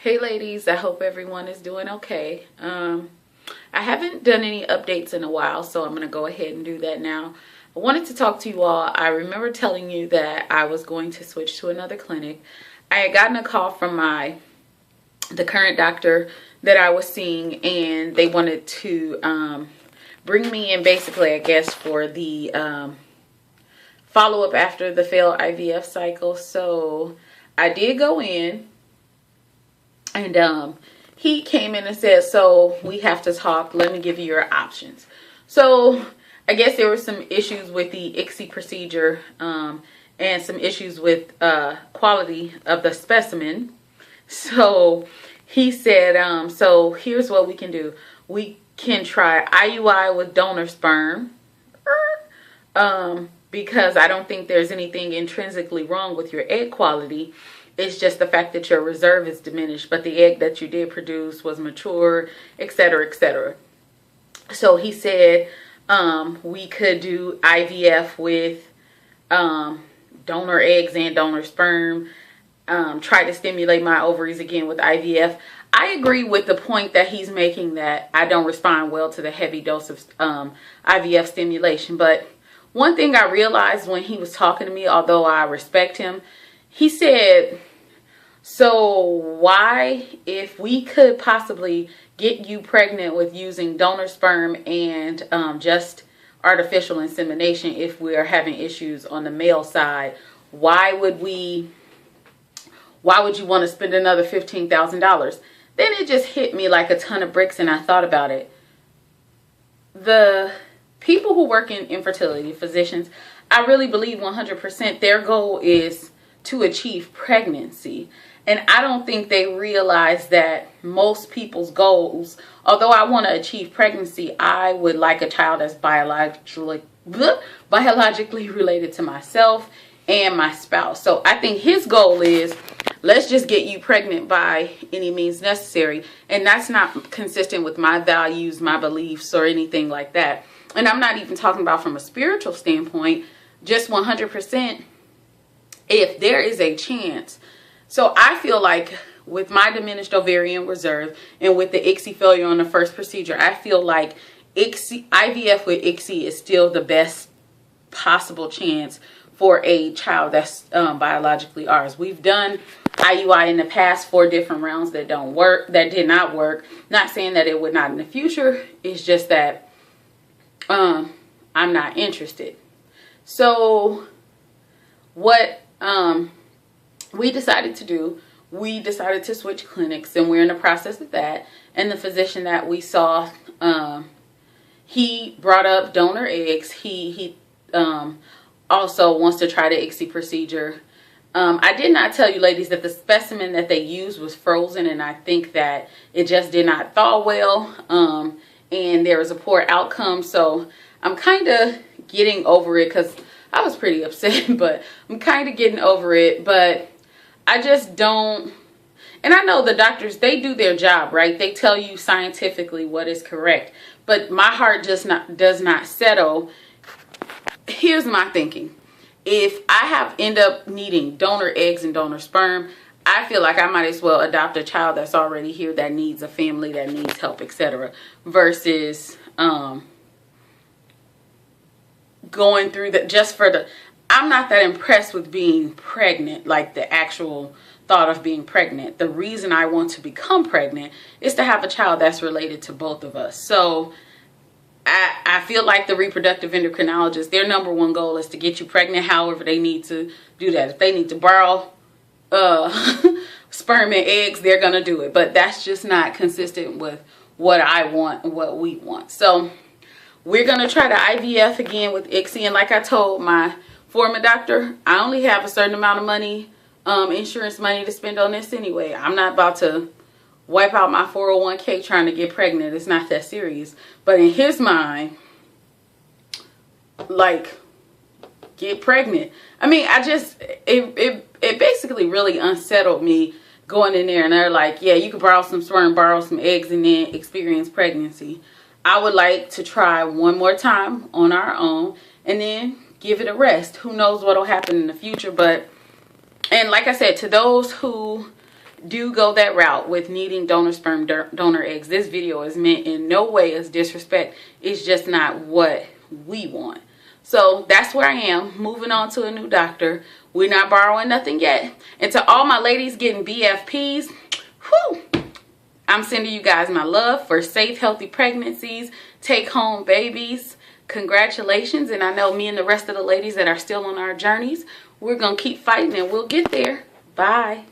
Hey ladies, I hope everyone is doing okay. I haven't done any updates in a while, so I'm going to go ahead and do that now. I wanted to talk to you all. I remember telling you that I was going to switch to another clinic. I had gotten a call from the current doctor that I was seeing, and they wanted to bring me in basically, I guess, for the follow-up after the failed IVF cycle. So I did go in. And he came in and said, so we have to talk. Let me give you your options. So I guess there were some issues with the ICSI procedure and some issues with quality of the specimen. So he said, so here's what we can do. We can try IUI with donor sperm because I don't think there's anything intrinsically wrong with your egg quality. It's just the fact that your reserve is diminished, but the egg that you did produce was mature, etc., etc. So he said we could do IVF with donor eggs and donor sperm, try to stimulate my ovaries again with IVF. I agree with the point that he's making that I don't respond well to the heavy dose of IVF stimulation. But one thing I realized when he was talking to me, although I respect him, he said, so why, if we could possibly get you pregnant with using donor sperm and just artificial insemination, if we are having issues on the male side, why would you want to spend another $15,000? Then it just hit me like a ton of bricks, and I thought about it. The people who work in infertility, physicians, I really believe 100% their goal is to achieve pregnancy. And I don't think they realize that most people's goals, although I want to achieve pregnancy, I would like a child that's biologically related to myself and my spouse. So I think his goal is, let's just get you pregnant by any means necessary. And that's not consistent with my values, my beliefs, or anything like that. And I'm not even talking about from a spiritual standpoint, just 100%. If there is a chance. So I feel like with my diminished ovarian reserve and with the ICSI failure on the first procedure, I feel like IVF with ICSI is still the best possible chance for a child that's biologically ours. We've done IUI in the past 4 different rounds that did not work. Not saying that it would not in the future. It's just that I'm not interested. So what we decided to do, we decided to switch clinics, and we're in the process of that. And the physician that we saw, he brought up donor eggs. He also wants to try the ICSI procedure. I did not tell you ladies that the specimen that they used was frozen, and I think that it just did not thaw well, and there was a poor outcome. So I'm kind of getting over it because I was pretty upset, but I'm kind of getting over it. But I just don't, and I know the doctors, they do their job, right? They tell you scientifically what is correct, but my heart just does not settle. Here's my thinking. If I end up needing donor eggs and donor sperm, I feel like I might as well adopt a child that's already here, that needs a family, that needs help, etc. Versus going through that just for the, I'm not that impressed with being pregnant, like the actual thought of being pregnant. The reason I want to become pregnant is to have a child that's related to both of us. So I feel like the reproductive endocrinologists, their number one goal is to get you pregnant. However they need to do that. If they need to borrow sperm and eggs, they're gonna do it. But that's just not consistent with what I want and what we want. So we're going to try the IVF again with ICSI. And like I told my former doctor, I only have a certain amount of money, insurance money to spend on this anyway. I'm not about to wipe out my 401k trying to get pregnant. It's not that serious. But in his mind, like, get pregnant. I mean, it basically really unsettled me going in there. And they're like, yeah, you could borrow some sperm, borrow some eggs, and then experience pregnancy. I would like to try one more time on our own and then give it a rest. Who knows what will happen in the future. But, and like I said, to those who do go that route with needing donor sperm, donor eggs. This video is meant in no way as disrespect. It's just not what we want. So that's where I am. Moving on to a new doctor. We're not borrowing nothing yet. And to all my ladies getting BFPs, whew, I'm sending you guys my love for safe, healthy pregnancies, take home babies. Congratulations. And I know me and the rest of the ladies that are still on our journeys, we're going to keep fighting and we'll get there. Bye.